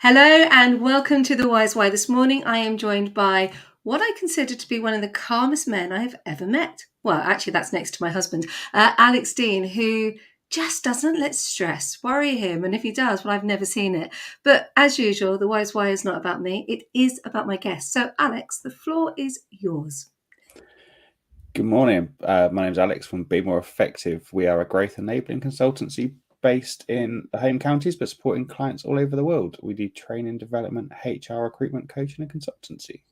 Hello and welcome to The Wise Why. This morning I am joined by what I consider to be one of the calmest men I have ever met. Well, actually that's next to my husband, Alex Dean, who just doesn't let stress worry him. And if he does, well, I've never seen it. But as usual, The Wise Why is not about me. It is about my guest. So Alex, the floor is yours. Good morning. My name's Alex from Be More Effective. We are a growth enabling consultancy based in the home counties, but supporting clients all over the world. We do training, development, HR, recruitment, coaching, and consultancy.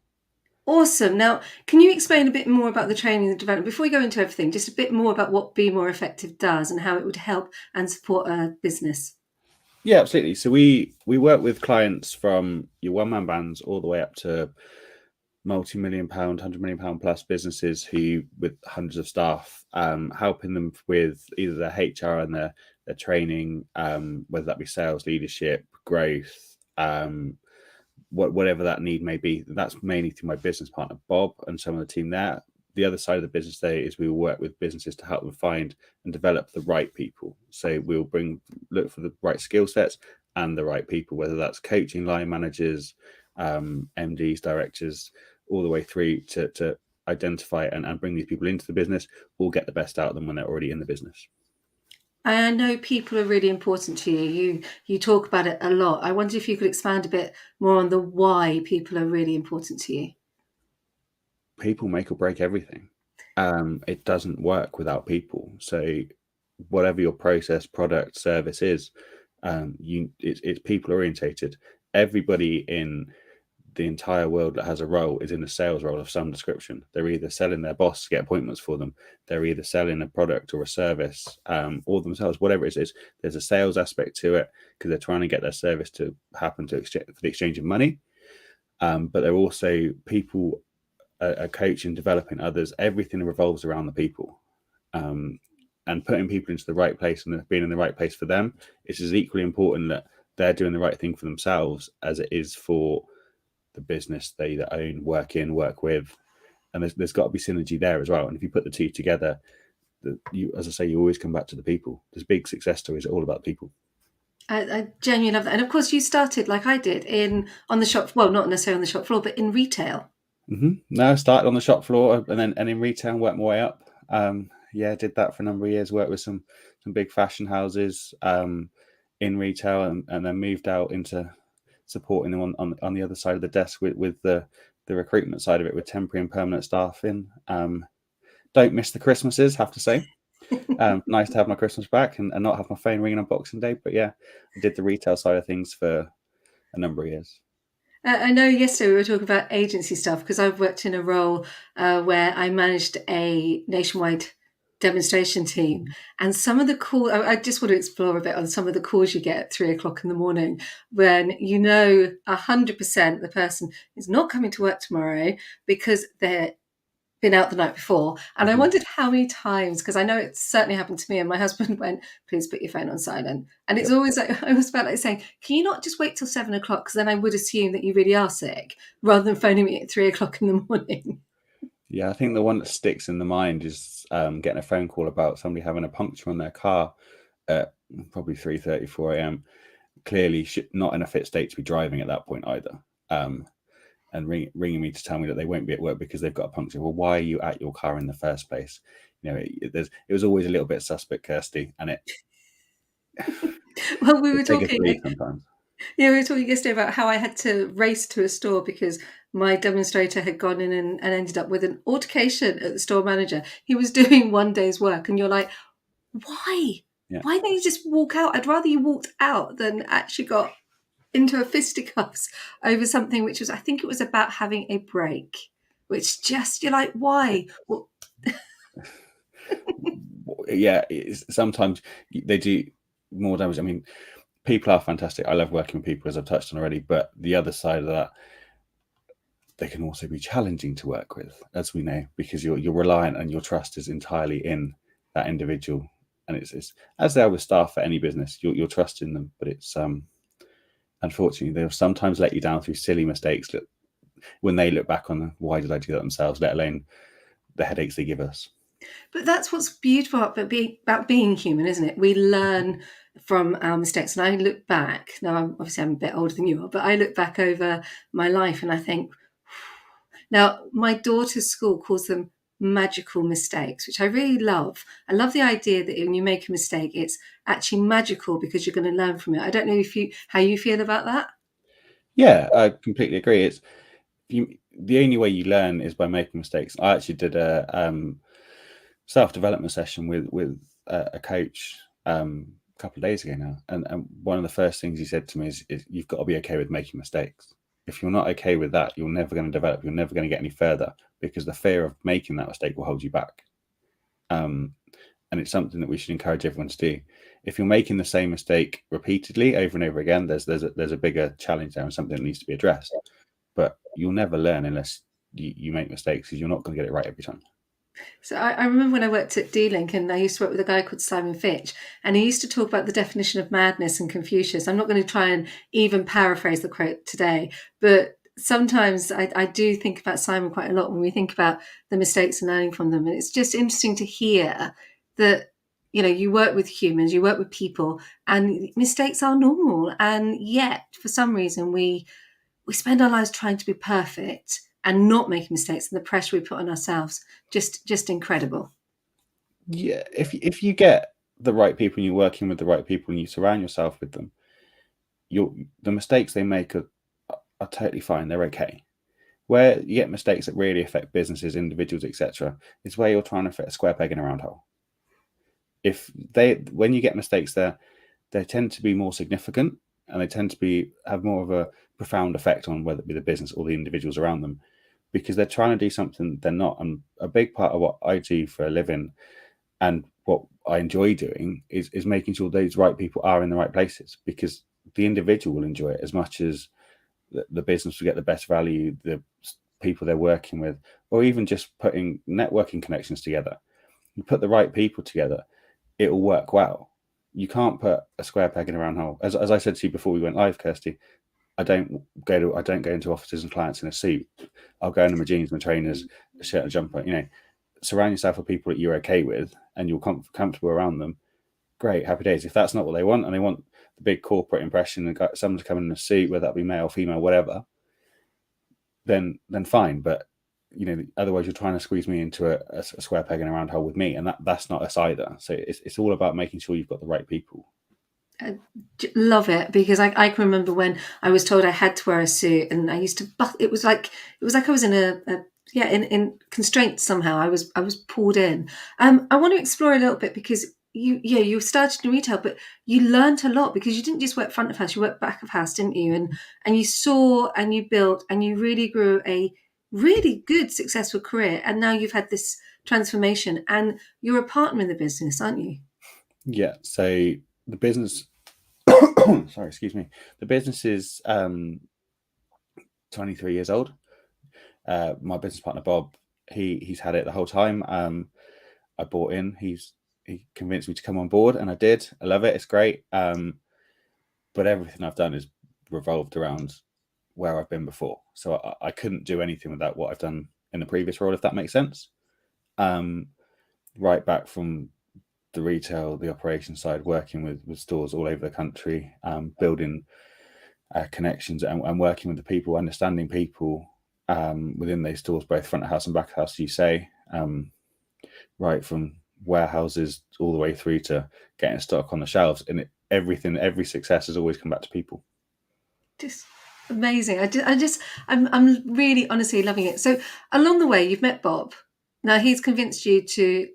Awesome. Now, can you explain a bit more about the training and development before we go into everything? Just a bit more about what Be More Effective does and how it would help and support a business. Yeah, absolutely. So we work with clients from your one-man bands all the way up to multi-million pound, £100 million plus businesses who with hundreds of staff, helping them with either their HR and their training, whether that be sales, leadership, growth, whatever that need may be. That's mainly through my business partner Bob and some of the team there. The other side of the business there is we will work with businesses to help them find and develop the right people. So we'll look for the right skill sets and the right people, whether that's coaching, line managers, MDs, directors, all the way through to identify and bring these people into the business or get the best out of them when they're already in the business. I know people are really important to you. You talk about it a lot. I wonder if you could expand a bit more on the why people are really important to you. People make or break everything. It doesn't work without people. So whatever your process, product, service is, it's people orientated. Everybody in the entire world that has a role is in a sales role of some description. They're either selling their boss to get appointments for them, they're either selling a product or a service, or themselves, whatever it is. There's a sales aspect to it because they're trying to get their service to happen for the exchange of money. But they're also people, a coach and developing others. Everything revolves around the people. And putting people into the right place and being in the right place for them is as equally important that they're doing the right thing for themselves as it is for the business they either own, work in, work with. And there's got to be synergy there as well. And if you put the two together, as I say, you always come back to the people. There's big success stories all about people. I genuinely love that. And of course, you started like I did on the shop. Well, not necessarily on the shop floor, but in retail. No, I started on the shop floor and in retail, worked my way up. Did that for a number of years. Worked with some big fashion houses in retail, and then moved out into supporting them on the other side of the desk with the recruitment side of it, with temporary and permanent staff in. Don't miss the Christmases, have to say. Nice to have my Christmas back and not have my phone ringing on Boxing Day. But yeah, I did the retail side of things for a number of years. I know yesterday we were talking about agency stuff because I've worked in a role where I managed a nationwide demonstration team, and some of the calls, I just want to explore a bit on some of the calls you get at 3 o'clock in the morning when 100% the person is not coming to work tomorrow because they're been out the night before. And I wondered how many times, because I know it certainly happened to me, and my husband went, please put your phone on silent. And it's always like, I always felt like saying, can you not just wait till 7 o'clock? Because then I would assume that you really are sick rather than phoning me at 3 o'clock in the morning. Yeah, I think the one that sticks in the mind is getting a phone call about somebody having a puncture on their car at probably 3:30, 4 a.m. Clearly not in a fit state to be driving at that point either. And ringing me to tell me that they won't be at work because they've got a puncture. Well, why are you at your car in the first place? It was always a little bit suspect, Kirsty, and it. Well, we were talking. Sometimes. Yeah, we were talking yesterday about how I had to race to a store because my demonstrator had gone in and ended up with an altercation at the store manager. He was doing one day's work, and you're like, why? Yeah. Why don't you just walk out? I'd rather you walked out than actually got into a fisticuffs over something which was, I think it was about having a break, which just, you're like, why? Well, yeah, sometimes they do more damage. I mean, people are fantastic. I love working with people, as I've touched on already, but the other side of that, they can also be challenging to work with, as we know, because you're reliant and your trust is entirely in that individual. And it's as they are with staff at any business, you're trusting them, but it's unfortunately they'll sometimes let you down through silly mistakes that when they look back on why did I do that themselves, let alone the headaches they give us. but that's what's beautiful about being human, isn't it? We learn from our mistakes. And I look back now. I'm a bit older than you are, but I look back over my life and I think, now my daughter's school calls them magical mistakes, which I really love. I love the idea that when you make a mistake, it's actually magical because you're going to learn from it. I don't know how you feel about that. Yeah, I completely agree. It's the only way you learn is by making mistakes. I actually did a self-development session with a coach a couple of days ago now, and one of the first things he said to me is you've got to be okay with making mistakes. If you're not okay with that, you're never going to develop. You're never going to get any further because the fear of making that mistake will hold you back. And it's something that we should encourage everyone to do. If you're making the same mistake repeatedly over and over again, there's a bigger challenge there and something that needs to be addressed. But you'll never learn unless you make mistakes, because you're not going to get it right every time. So I remember when I worked at D-Link and I used to work with a guy called Simon Fitch, and he used to talk about the definition of madness and Confucius. I'm not going to try and even paraphrase the quote today, but sometimes I do think about Simon quite a lot when we think about the mistakes and learning from them. And it's just interesting to hear that, you work with humans, you work with people, and mistakes are normal. And yet, for some reason, we spend our lives trying to be perfect and not making mistakes, and the pressure we put on ourselves, just incredible. Yeah, if you get the right people and you're working with the right people and you surround yourself with them, the mistakes they make are totally fine. They're okay. Where you get mistakes that really affect businesses, individuals, etc., is where you're trying to fit a square peg in a round hole. When you get mistakes there, they tend to be more significant and they tend to have more of a profound effect on whether it be the business or the individuals around them, because they're trying to do something they're not. And a big part of what I do for a living and what I enjoy doing is making sure those right people are in the right places, because the individual will enjoy it as much as the business will get the best value, the people they're working with, or even just putting networking connections together. You put the right people together, it will work well. You can't put a square peg in a round hole. As I said to you before we went live, Kirsty, I don't go into offices and clients in a suit. I'll go in my jeans, my trainers, a shirt, a jumper. Surround yourself with people that you're okay with and you're comfortable around them. Great, happy days. If that's not what they want and they want the big corporate impression and got someone to come in a suit, whether that be male, female, whatever, then fine. But otherwise you're trying to squeeze me into a square peg in a round hole with me, and that's not us either. So it's all about making sure you've got the right people. I love it, because I can remember when I was told I had to wear a suit, and I used to. It was like I was in in constraints somehow. I was pulled in. I want to explore a little bit, because you started in retail, but you learned a lot because you didn't just work front of house, you worked back of house, didn't you? And you saw and you built and you really grew a really good successful career, and now you've had this transformation and you're a partner in the business, aren't you? Yeah. So the business, sorry, excuse me. The business is 23 years old. My business partner Bob, he's had it the whole time. I bought in. He convinced me to come on board, and I did. I love it. It's great. But everything I've done is revolved around where I've been before. So I couldn't do anything without what I've done in the previous role, if that makes sense. Right back from the retail, the operations side, working with stores all over the country, building connections and working with the people, understanding people within those stores, both front of house and back of house, you say, right from warehouses all the way through to getting stock on the shelves. And every success has always come back to people. Just amazing. I'm really honestly loving it. So along the way, you've met Bob. Now he's convinced you to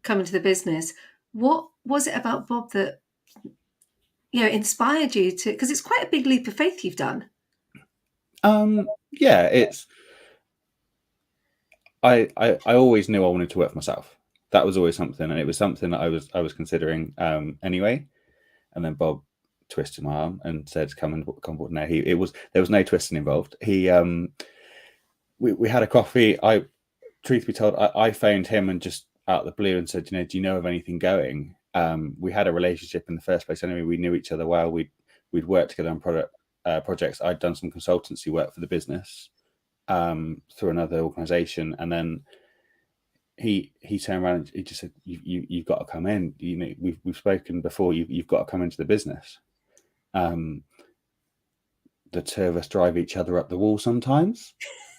come into the business. What was it about Bob that inspired you to? Because it's quite a big leap of faith you've done. Yeah, it's. I always knew I wanted to work for myself. That was always something, and it was something that I was considering anyway. And then Bob twisted my arm and said, "Come board." No, there was no twisting involved. We had a coffee. Truth be told, I phoned him and just out of the blue and said, do you know of anything going? We had a relationship in the first place anyway. We knew each other well. We'd worked together on projects. I'd done some consultancy work for the business through another organisation, and then he turned around and he just said, you've got to come in. You know, we've spoken before. You've got to come into the business. The two of us drive each other up the wall sometimes,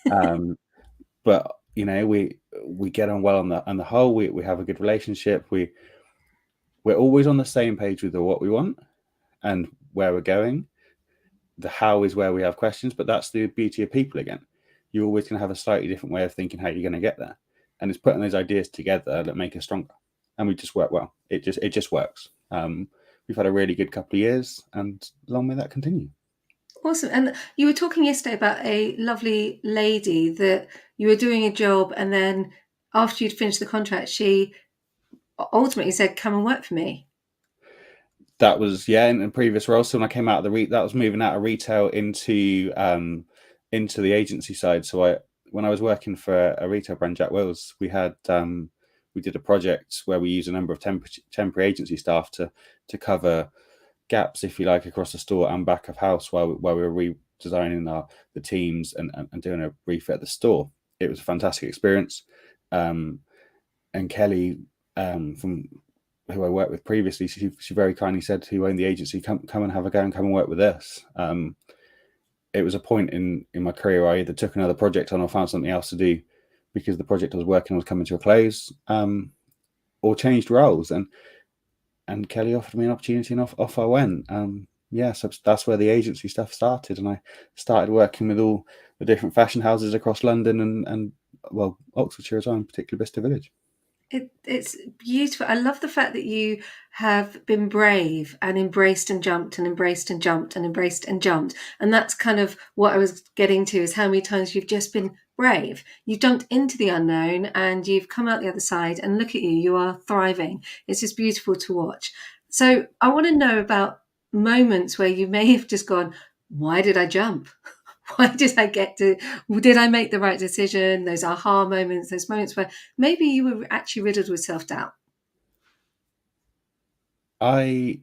but you know, we get on well on the whole. We have a good relationship. We're always on the same page with what we want and where we're going. The how is where we have questions, but that's the beauty of people again. You're always going to have a slightly different way of thinking how you're going to get there, and it's putting those ideas together that make us stronger. And we just work well. It just works. We've had a really good couple of years, and long may that continue. Awesome. And you were talking yesterday about a lovely lady that you were doing a job, and then after you'd finished the contract, she ultimately said, "Come and work for me." That was in the previous role. So when I came out of that was moving out of retail into the agency side. So when I was working for a retail brand, Jack Wills, we had we did a project where we used a number of temporary agency staff to cover gaps, if you like, across the store and back of house while we were redesigning the teams and doing a refit at the store. It was a fantastic experience. And Kelly, from who I worked with previously, she very kindly said, who owned the agency, come and have a go and come and work with us. It was a point in my career where I either took another project on or found something else to do because the project I was working on was coming to a close, or changed roles. And Kelly offered me an opportunity, and off I went. So that's where the agency stuff started, and I started working with all the different fashion houses across London and Oxfordshire as well, and particularly Bicester Village. It's beautiful. I love the fact that you have been brave and embraced and jumped and embraced and jumped and embraced and jumped. And that's kind of what I was getting to, is how many times you've just been brave. You've jumped into the unknown and you've come out the other side, and look at you, you are thriving. It's just beautiful to watch. So I want to know about moments where you may have just gone, why did I jump? Why did I make the right decision? Those aha moments, those moments where maybe you were actually riddled with self-doubt. Going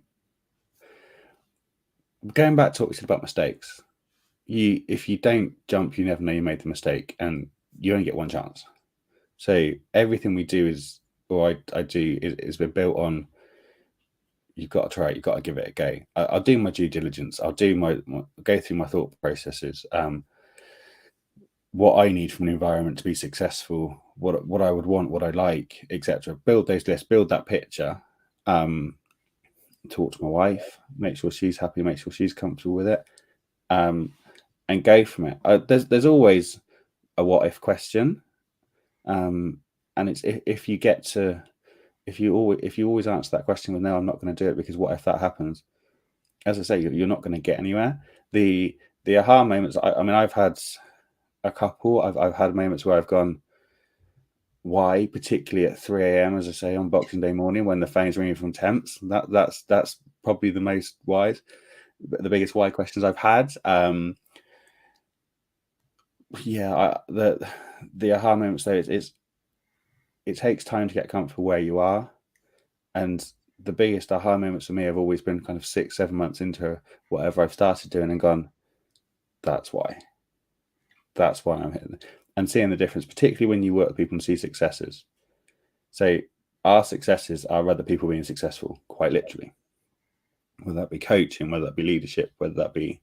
back to what we said about mistakes, if you don't jump, you never know you made the mistake, and you only get one chance. So everything we do I do is been built on, you've got to try it, you've got to give it a go. I'll do my due diligence. I'll do go through my thought processes. What I need from an environment to be successful, what I would want, what I like, etc. Build those lists, build that picture. Talk to my wife, make sure she's happy, make sure she's comfortable with it, and go from it. There's always a what if question, and it's if you always answer that question with no, I'm not going to do it because what if that happens? As I say, you're not going to get anywhere. The aha moments. I mean, I've had a couple. I've had moments where I've gone, why, particularly at 3 a.m. as I say on Boxing Day morning when the phone's ringing from temps. That's probably the most wise, the biggest why questions I've had. The aha moments though, it takes time to get comfortable where you are, and the biggest aha moments for me have always been kind of 6-7 months into whatever I've started doing and gone, that's why I'm here, and seeing the difference, particularly when you work with people and see successes. So our successes are other people being successful, quite literally, whether that be coaching, whether that be leadership, whether that be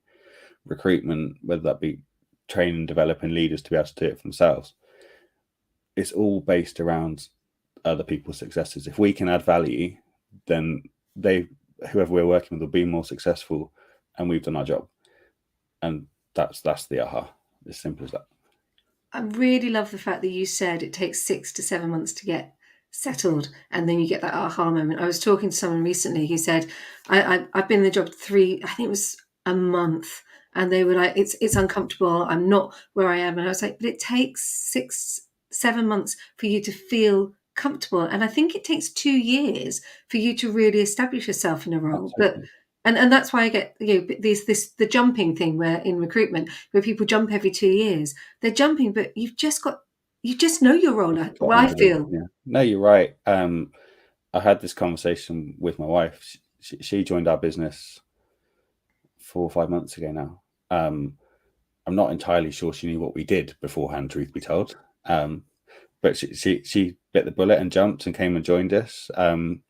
recruitment, whether that be training and developing leaders to be able to do it for themselves. It's all based around other people's successes. If we can add value, then whoever we're working with will be more successful, and we've done our job. And that's the aha. As simple as that. I really love the fact that you said it takes 6 to 7 months to get settled, and then you get that aha moment. I was talking to someone recently who said, I've been in the job I think it was a month, and they were like, it's uncomfortable, I'm not where I am. And I was like, but it takes 6-7 months for you to feel comfortable, and I think it takes 2 years for you to really establish yourself in a role. Absolutely. But and that's why I get the jumping thing, where in recruitment where people jump every 2 years, they're jumping, but you just know your role. Well, I feel. Yeah. No, you're right. I had this conversation with my wife. She joined our business 4 or 5 months ago now. I'm not entirely sure she knew what we did beforehand, truth be told. but she bit the bullet and jumped and came and joined us. And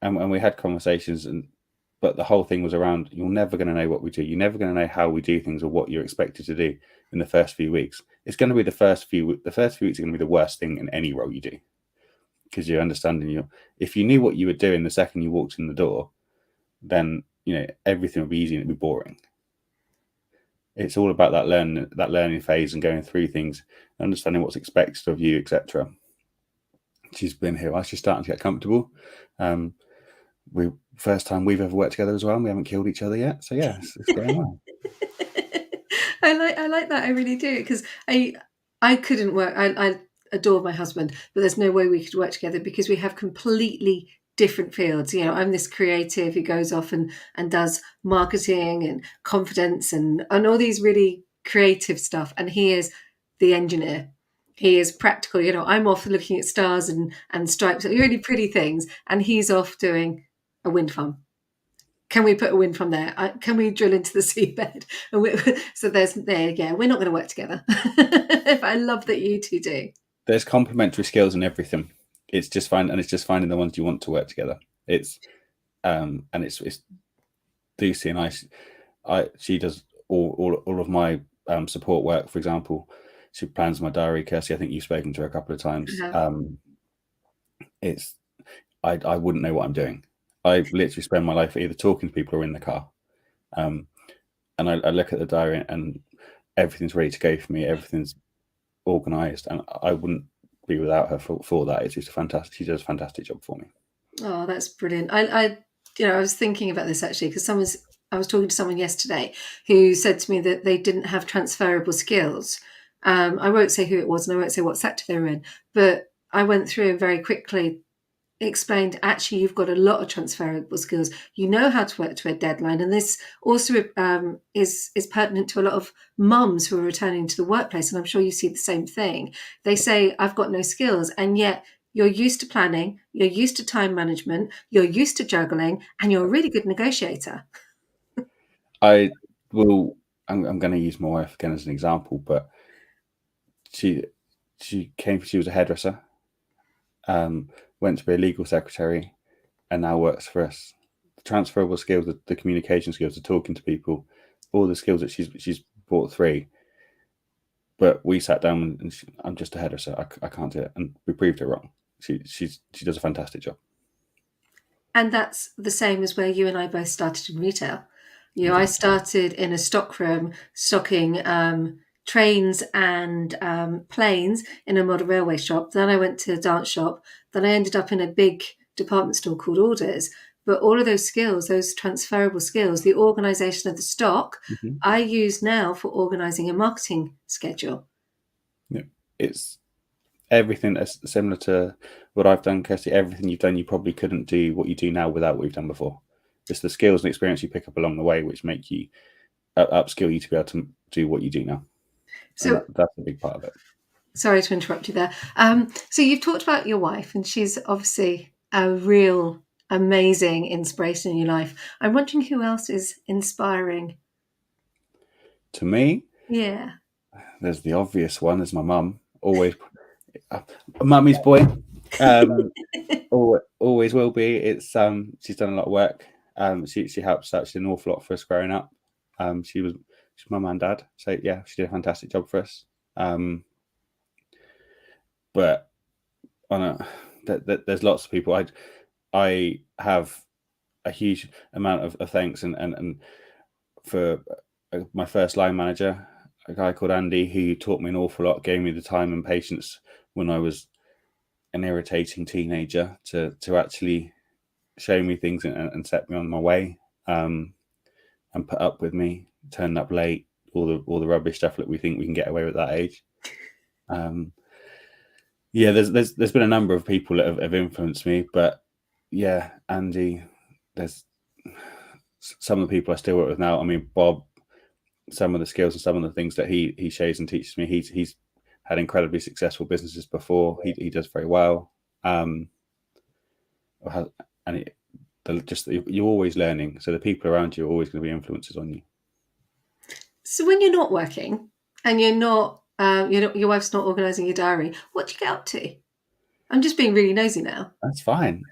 we had conversations, but the whole thing was around, you're never going to know what we do. You're never going to know how we do things or what you're expected to do in the first few weeks. It's going to be the first few weeks are going to be the worst thing in any role you do, because you're understanding if you knew what you were doing the second you walked in the door, then everything would be easy and it'd be boring. It's all about that learning phase and going through things, understanding what's expected of you, etc. She's been here. She's starting to get comfortable. First time we've ever worked together as well, and we haven't killed each other yet. So yeah, it's going well. I like that. I really do, because I couldn't work. I adore my husband, but there's no way we could work together because we have completely different fields. I'm this creative who goes off and does marketing and confidence and all these really creative stuff, and he is the engineer. He is practical. I'm off looking at stars and stripes, really pretty things, and he's off doing a wind farm. Can we put a wind farm there? Can we drill into the seabed? So we're not going to work together. I love that you two do. There's complementary skills in everything. It's just finding the ones you want to work together. It's Lucy and I. She does all of my support work. For example, she plans my diary. Kirsty, I think you've spoken to her a couple of times. Yeah. I wouldn't know what I'm doing. I literally spend my life either talking to people or in the car. And I look at the diary and everything's ready to go for me. Everything's organised, and I wouldn't be without her for that. It's just she does a fantastic job for me. Oh, that's brilliant. I was thinking about this actually, because I was talking to someone yesterday who said to me that they didn't have transferable skills. I won't say who it was, and I won't say what sector they were in, but I went through and very quickly explained, actually, you've got a lot of transferable skills. You know how to work to a deadline. And this also is pertinent to a lot of mums who are returning to the workplace. And I'm sure you see the same thing. They say, I've got no skills. And yet you're used to planning, you're used to time management, you're used to juggling, and you're a really good negotiator. I'm going to use my wife again as an example, but she was a hairdresser, went to be a legal secretary, and now works for us. The transferable skills, the communication skills, the talking to people, all the skills that she's brought through. But we sat down and I'm just a hairdresser. I can't do it, and we proved her wrong. She does a fantastic job. And that's the same as where you and I both started in retail. I started in a stockroom stocking trains and planes in a model railway shop. Then I went to a dance shop. Then I ended up in a big department store called Orders. But all of those skills, those transferable skills, the organisation of the stock, I use now for organising a marketing schedule. Yeah, it's everything that's similar to what I've done, Kirsty. Everything you've done, you probably couldn't do what you do now without what you've done before. It's the skills and experience you pick up along the way which make you upskill you to be able to do what you do now. So that's a big part of it. Sorry to interrupt you there. So you've talked about your wife, and she's obviously a real amazing inspiration in your life. I'm wondering who else is inspiring to me. Yeah, there's the obvious one. There's my mum. Always mummy's boy. Always will be. It's she's done a lot of work. She helps actually an awful lot for us growing up. She's mum and dad, so yeah, she did a fantastic job for us. But there's lots of people. I have a huge amount of thanks and for my first line manager, a guy called Andy, who taught me an awful lot, gave me the time and patience when I was an irritating teenager to actually show me things and set me on my way, and put up with me, turn up late, all the rubbish stuff that we think we can get away with at that age. Yeah, there's been a number of people that have influenced me, but yeah, Andy, there's some of the people I still work with now. I mean, Bob, some of the skills and some of the things that he shows and teaches me, he's had incredibly successful businesses before. He does very well. You're always learning, so the people around you are always going to be influences on you. So when you're not working and you're not Your wife's not organising your diary. What do you get up to? I'm just being really nosy now. That's fine.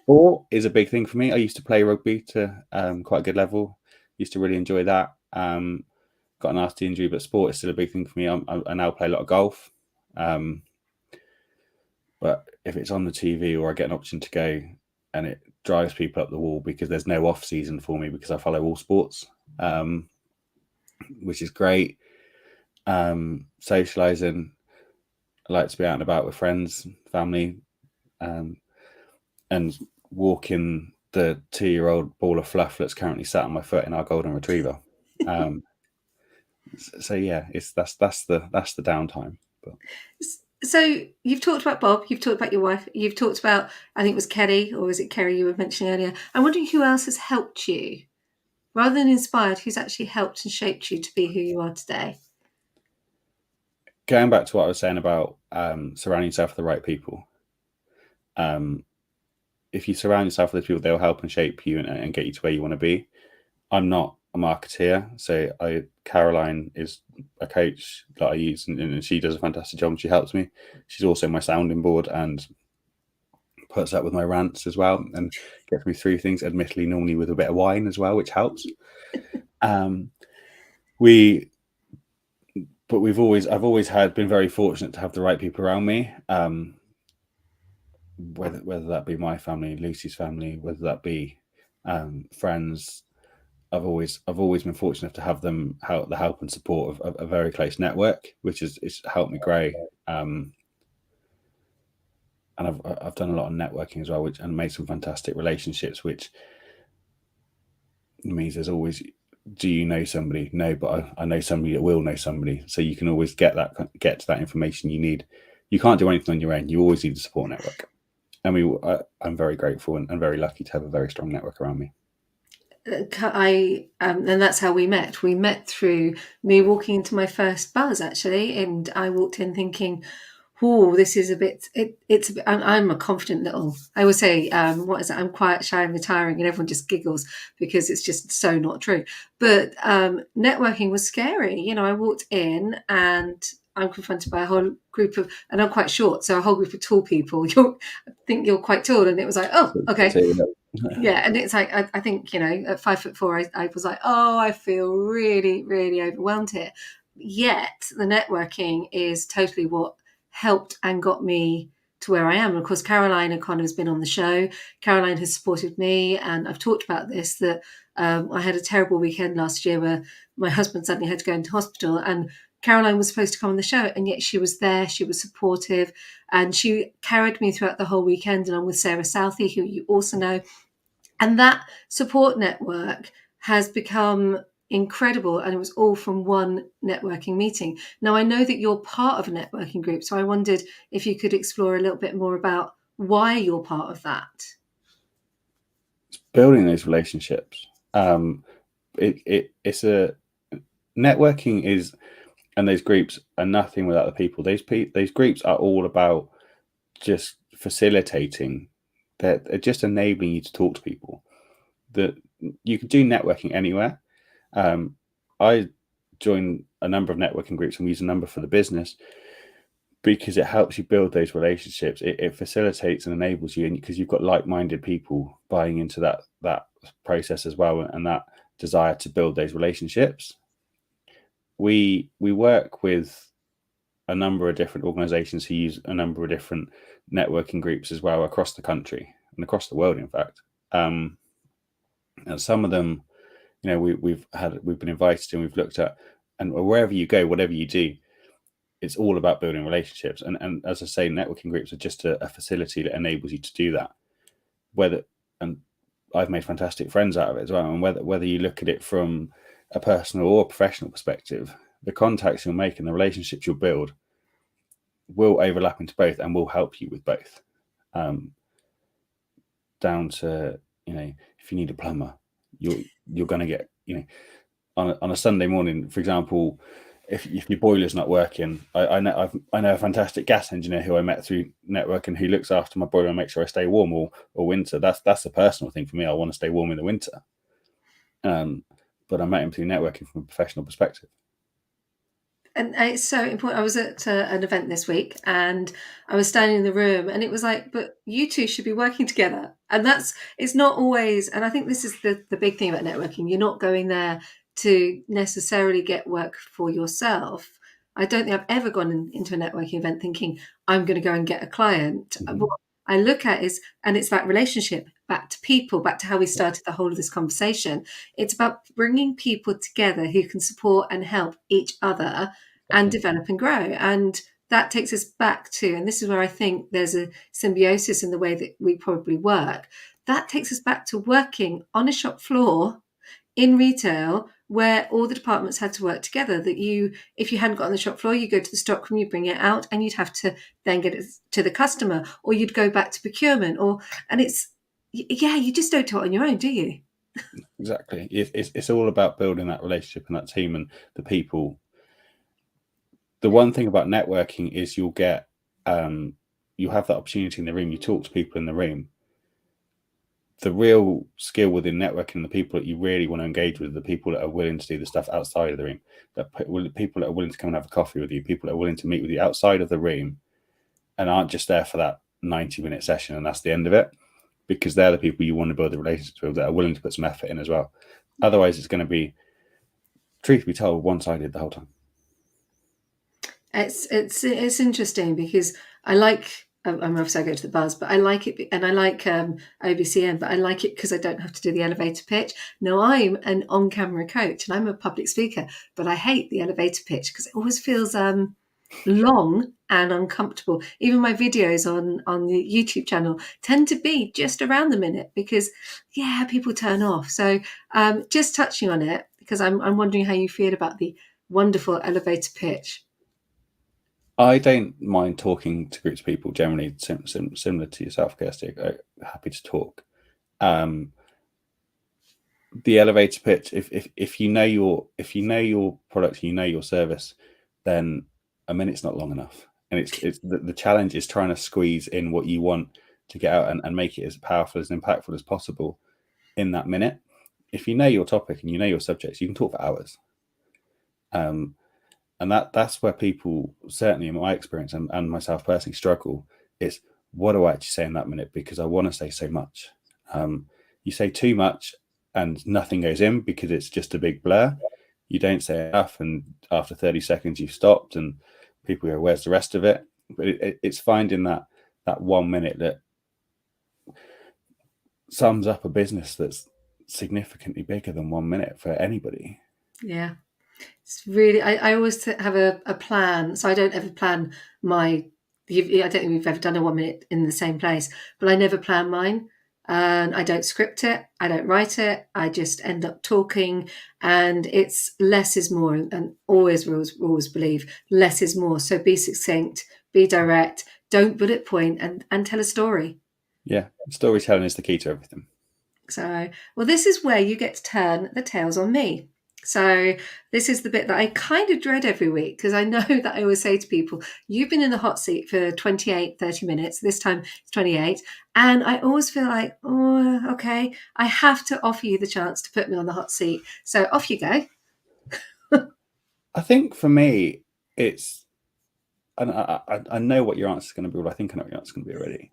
Sport is a big thing for me. I used to play rugby to quite a good level. Used to really enjoy that. Got a nasty injury, but sport is still a big thing for me. I now play a lot of golf. But if it's on the TV or I get an option to go, and it drives people up the wall because there's no off season for me because I follow all sports, which is great. Socializing. I like to be out and about with friends, family, and walking the 2-year-old ball of fluff that's currently sat on my foot in our golden retriever. So yeah, that's the downtime. But So you've talked about Bob, you've talked about your wife, you've talked about, I think it was Kelly, or was it Kerry you were mentioning earlier? I'm wondering who else has helped you, rather than inspired, who's actually helped and shaped you to be who you are today? going back to what I was saying about surrounding yourself with the right people. If you surround yourself with those people, they'll help and shape you and get you to where you want to be. I'm not a marketeer, so Caroline is a coach that I use, and she does a fantastic job. And she helps me. She's also my sounding board and puts up with my rants as well, and gets me through things. Admittedly, normally with a bit of wine as well, which helps. I've always been very fortunate to have the right people around me. Whether that be my family, Lucy's family, whether that be friends. I've always been fortunate to have the help and support of a very close network, which has helped me grow. And I've done a lot of networking as well, and made some fantastic relationships, which means there's always, do you know somebody? No, but I know somebody that will know somebody. So you can always get to that information you need. You can't do anything on your own. You always need a support network. And I'm very grateful and very lucky to have a very strong network around me. And that's how we met. We met through me walking into my first buzz, actually, and I walked in thinking, "Oh, this is a bit." It's a bit, I'm a confident little. I always say, "What is it? I'm quiet, shy, and retiring," and everyone just giggles because it's just so not true. But networking was scary. I walked in and I'm confronted by a whole group of, and I'm quite short, so a whole group of tall people. I think you're quite tall, and it was like, "Oh, okay." Yeah, and it's like I think at 5'4", I was like, oh, I feel really, really overwhelmed here. Yet the networking is totally what helped and got me to where I am. And of course, Caroline O'Connor has been on the show. Caroline has supported me, and I've talked about this, that I had a terrible weekend last year where my husband suddenly had to go into hospital, and Caroline was supposed to come on the show, and yet she was there, she was supportive, and she carried me throughout the whole weekend. And I'm with Sarah Southey, who you also know. And that support network has become incredible, and it was all from one networking meeting. Now, I know that you're part of a networking group, so I wondered if you could explore a little bit more about why you're part of that. Building those relationships. It's a networking is, and those groups are nothing without the people. Those groups are all about just facilitating. They're just enabling you to talk to people. That you can do networking anywhere. I join a number of networking groups and we use a number for the business because it helps you build those relationships. It facilitates and enables you, and because you've got like-minded people buying into that process as well, and that desire to build those relationships. We work with a number of different organizations who use a number of different networking groups as well across the country and across the world, in fact. And some of them, we've been invited to, and we've looked at, and wherever you go, whatever you do, it's all about building relationships. And as I say, networking groups are just a facility that enables you to do that. And I've made fantastic friends out of it as well. And whether you look at it from a personal or professional perspective, the contacts you'll make and the relationships you'll build will overlap into both and will help you with both. Down to, if you need a plumber, you're going to get, on a Sunday morning, for example, if your boiler's not working, I know a fantastic gas engineer who I met through networking who looks after my boiler and makes sure I stay warm or winter. That's a personal thing for me. I want to stay warm in the winter. But I met him through networking from a professional perspective. And it's so important. I was at an event this week and I was standing in the room and it was like, but you two should be working together. And it's not always, and I think this is the big thing about networking. You're not going there to necessarily get work for yourself. I don't think I've ever gone into a networking event thinking I'm going to go and get a client. Mhm. What I look at is, and it's that relationship back to people, back to how we started the whole of this conversation. It's about bringing people together who can support and help each other and Exactly. develop and grow. And that takes us back to, and this is where I think there's a symbiosis in the way that we probably work. That takes us back to working on a shop floor in retail where all the departments had to work together. That if you hadn't got on the shop floor, you go to the stockroom, you bring it out, and you'd have to then get it to the customer, or you'd go back to procurement, and you just don't do it on your own, do you? Exactly. It's all about building that relationship and that team and the people. The one thing about networking is you'll have that opportunity in the room. You talk to people in the room. The real skill within networking, the people that you really want to engage with, the people that are willing to do the stuff outside of the room, people that are willing to come and have a coffee with you, people that are willing to meet with you outside of the room and aren't just there for that 90-minute session and that's the end of it, because they're the people you want to build the relationships with that are willing to put some effort in as well. Otherwise, it's going to be, truth be told, one-sided the whole time. It's interesting because I'm obviously I go to the bars, but I like it, and I like OBCM, but I like it because I don't have to do the elevator pitch. Now I'm an on-camera coach and I'm a public speaker, but I hate the elevator pitch because it always feels long and uncomfortable. Even my videos on the YouTube channel tend to be just around the minute because people turn off. So just touching on it because I'm wondering how you feel about the wonderful elevator pitch. I don't mind talking to groups of people, generally similar to yourself, Kirsty. Happy to talk. The elevator pitch, if you know your product, you know your service, then a minute's not long enough. And it's the challenge is trying to squeeze in what you want to get out and make it as powerful, as impactful as possible in that minute. If you know your topic and you know your subjects, you can talk for hours. And that's where people, certainly in my experience and myself personally, struggle. Is what do I actually say in that minute? Because I want to say so much. You say too much and nothing goes in because it's just a big blur. You don't say enough, and after 30 seconds you've stopped and people go, where's the rest of it? But it's finding that 1 minute that sums up a business that's significantly bigger than 1 minute for anybody. Yeah. It's really, I always have a plan. So I don't ever plan I don't think we've ever done a 1 minute in the same place, but I never plan mine. And I don't script it. I don't write it. I just end up talking, and it's less is more. And always believe less is more. So be succinct, be direct, don't bullet point, and tell a story. Yeah, storytelling is the key to everything. So, well, this is where you get to turn the tails on me. So this is the bit that I kind of dread every week because I know that I always say to people, you've been in the hot seat for 28, 30 minutes. This time it's 28. And I always feel like, oh, okay, I have to offer you the chance to put me on the hot seat. So off you go. I think for me, it's, and I know what your answer is going to be. Well, I think I know what your answer is going to be already.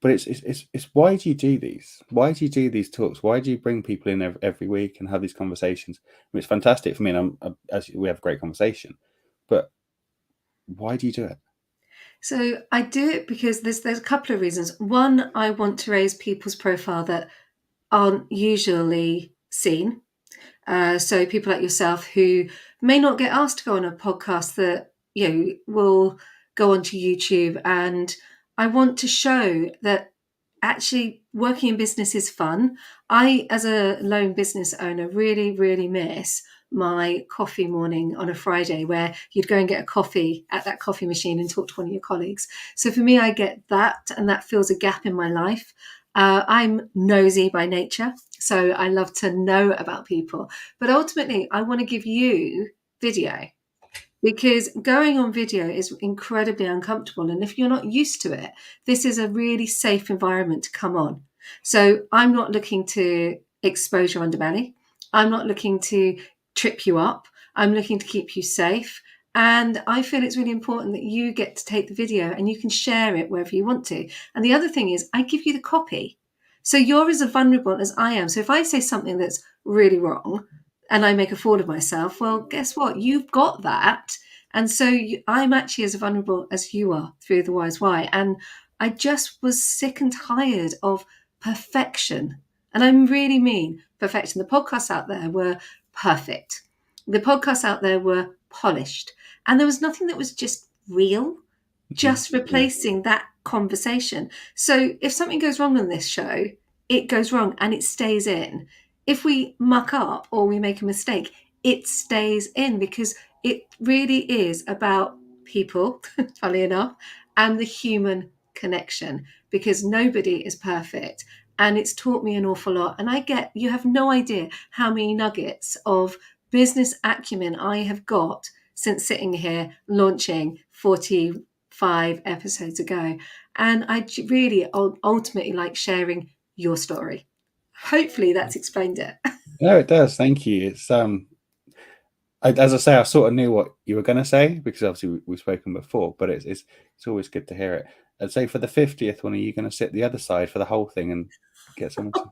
But it's why do you do these? Why do you do these talks? Why do you bring people in every week and have these conversations? I mean, it's fantastic for me, and as we have a great conversation. But why do you do it? So I do it because there's a couple of reasons. One, I want to raise people's profile that aren't usually seen. So people like yourself who may not get asked to go on a podcast that will go onto YouTube, and I want to show that actually working in business is fun. I, as a lone business owner, really, really miss my coffee morning on a Friday where you'd go and get a coffee at that coffee machine and talk to one of your colleagues. So for me, I get that, and that fills a gap in my life. I'm nosy by nature, so I love to know about people. But ultimately, I want to give you video because going on video is incredibly uncomfortable. And if you're not used to it, this is a really safe environment to come on. So I'm not looking to expose your underbelly. I'm not looking to trip you up. I'm looking to keep you safe. And I feel it's really important that you get to take the video and you can share it wherever you want to. And the other thing is, I give you the copy. So you're as vulnerable as I am. So if I say something that's really wrong and I make a fool of myself, well, guess what? You've got that. And so I'm actually as vulnerable as you are through the Wise Why. And I just was sick and tired of perfection. And I really mean perfection. The podcasts out there were perfect. The podcasts out there were polished. And there was nothing that was just real, just replacing that conversation. So if something goes wrong on this show, it goes wrong and it stays in. If we muck up or we make a mistake, it stays in because it really is about people, funny enough, and the human connection because nobody is perfect. And it's taught me an awful lot. And you have no idea how many nuggets of business acumen I have got since sitting here launching 45 episodes ago. And I really ultimately like sharing your story. Hopefully that's explained it. No, it does. Thank you. It's as I say, I sort of knew what you were going to say because obviously we've spoken before, but it's always good to hear it. I'd say for the 50th one, are you going to sit the other side for the whole thing and get someone to?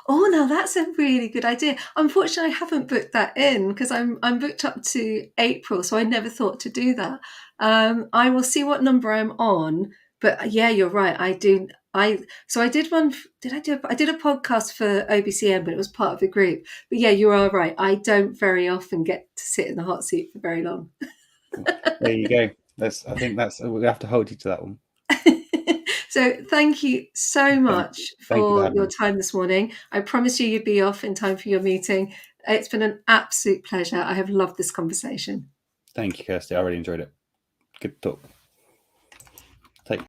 Oh, now that's a really good idea. Unfortunately, I haven't booked that in because I'm booked up to April, so I never thought to do that. I will see what number I'm on, but yeah, you're right. I do. I did one. I did a podcast for OBCM, but it was part of the group. But yeah, you are right. I don't very often get to sit in the hot seat for very long. There you go. I think we have to hold you to that one. So thank you so much Thank you for for having your me. time this morning. I promised you'd be off in time for your meeting. It's been an absolute pleasure. I have loved this conversation. Thank you, Kirsty. I really enjoyed it. Good talk.